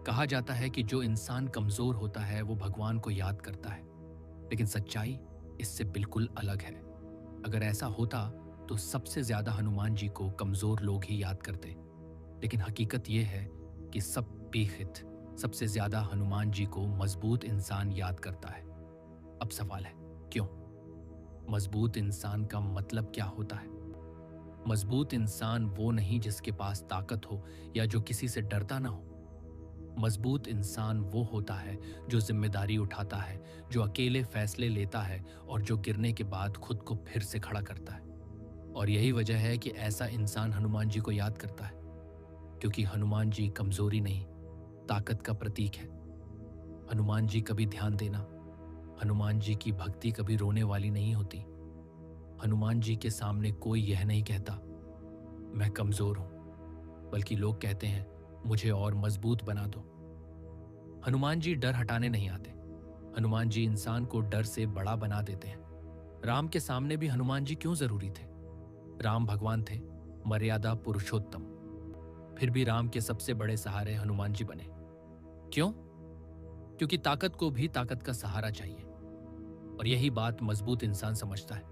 कहा जाता है कि जो इंसान कमजोर होता है वो भगवान को याद करता है, लेकिन सच्चाई इससे बिल्कुल अलग है। अगर ऐसा होता तो सबसे ज्यादा हनुमान जी को कमजोर लोग ही याद करते, लेकिन हकीकत यह है कि सब बेखित सबसे ज्यादा हनुमान जी को मजबूत इंसान याद करता है। अब सवाल है, क्यों? मजबूत इंसान का मतलब क्या होता है? मजबूत इंसान वो नहीं जिसके पास ताकत हो या जो किसी से डरता ना हो। मजबूत इंसान वो होता है जो जिम्मेदारी उठाता है, जो अकेले फैसले लेता है और जो गिरने के बाद खुद को फिर से खड़ा करता है। और यही वजह है कि ऐसा इंसान हनुमान जी को याद करता है, क्योंकि हनुमान जी कमजोरी नहीं, ताकत का प्रतीक है। हनुमान जी कभी ध्यान देना, हनुमान जी की भक्ति कभी रोने वाली नहीं होती। हनुमान जी के सामने कोई यह नहीं कहता मैं कमजोर हूं, बल्कि लोग कहते हैं मुझे और मजबूत बना दो। हनुमान जी डर हटाने नहीं आते, हनुमान जी इंसान को डर से बड़ा बना देते हैं। राम के सामने भी हनुमान जी क्यों जरूरी थे? राम भगवान थे, मर्यादा पुरुषोत्तम, फिर भी राम के सबसे बड़े सहारे हनुमान जी बने। क्यों? क्योंकि ताकत को भी ताकत का सहारा चाहिए, और यही बात मजबूत इंसान समझता है।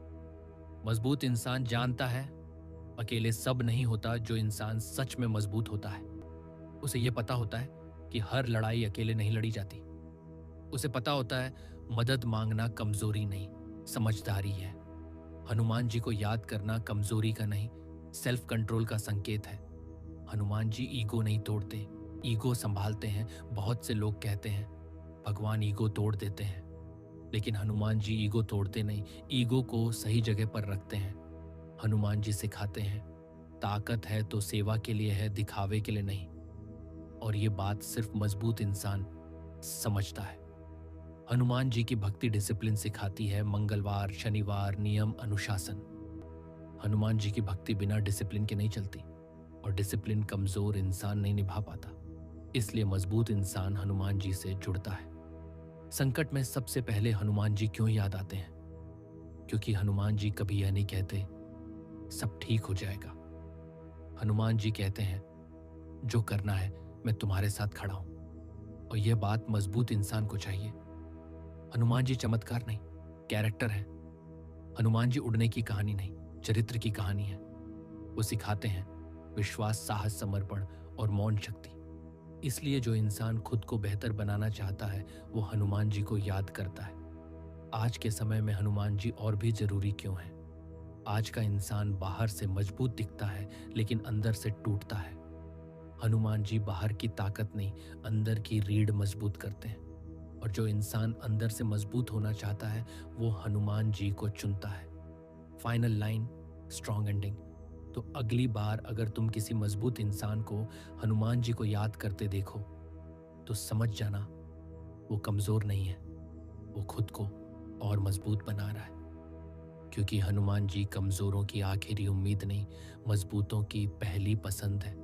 मजबूत इंसान जानता है अकेले सब नहीं होता। जो इंसान सच में मजबूत होता है उसे यह पता होता है कि हर लड़ाई अकेले नहीं लड़ी जाती। उसे पता होता है मदद मांगना कमजोरी नहीं, समझदारी है। हनुमान जी को याद करना कमजोरी का नहीं, सेल्फ कंट्रोल का संकेत है। हनुमान जी ईगो नहीं तोड़ते, ईगो संभालते हैं। बहुत से लोग कहते हैं भगवान ईगो तोड़ देते हैं, लेकिन हनुमान जी ईगो तोड़ते नहीं, ईगो को सही जगह पर रखते हैं। हनुमान जी सिखाते हैं ताकत है तो सेवा के लिए है, दिखावे के लिए नहीं। और ये बात सिर्फ मजबूत इंसान समझता है। हनुमान जी की भक्ति डिसिप्लिन सिखाती है, मंगलवार, शनिवार, नियम, अनुशासन। हनुमान जी की भक्ति बिना डिसिप्लिन के नहीं चलती, और डिसिप्लिन कमजोर इंसान नहीं निभा पाता। इसलिए मजबूत इंसान हनुमान जी से जुड़ता है। संकट में सबसे पहले हनुमान जी क्यों याद आते हैं? क्योंकि हनुमान जी कभी यह नहीं कहते सब ठीक हो जाएगा। हनुमान जी कहते हैं जो करना है मैं तुम्हारे साथ खड़ा हूं, और यह बात मजबूत इंसान को चाहिए। हनुमान जी चमत्कार नहीं, कैरेक्टर है। हनुमान जी उड़ने की कहानी नहीं, चरित्र की कहानी है। वो सिखाते हैं विश्वास, साहस, समर्पण और मौन शक्ति। इसलिए जो इंसान खुद को बेहतर बनाना चाहता है वो हनुमान जी को याद करता है। आज के समय में हनुमान जी और भी जरूरी क्यों है? आज का इंसान बाहर से मजबूत दिखता है लेकिन अंदर से टूटता है। हनुमान जी बाहर की ताकत नहीं, अंदर की रीढ़ मजबूत करते हैं। और जो इंसान अंदर से मजबूत होना चाहता है वो हनुमान जी को चुनता है। Final line, strong ending. तो अगली बार अगर तुम किसी मजबूत इंसान को हनुमान जी को याद करते देखो तो समझ जाना वो कमजोर नहीं है, वो खुद को और मजबूत बना रहा है। क्योंकि हनुमान जी कमजोरों की आखिरी उम्मीद नहीं, मजबूतों की पहली पसंद है।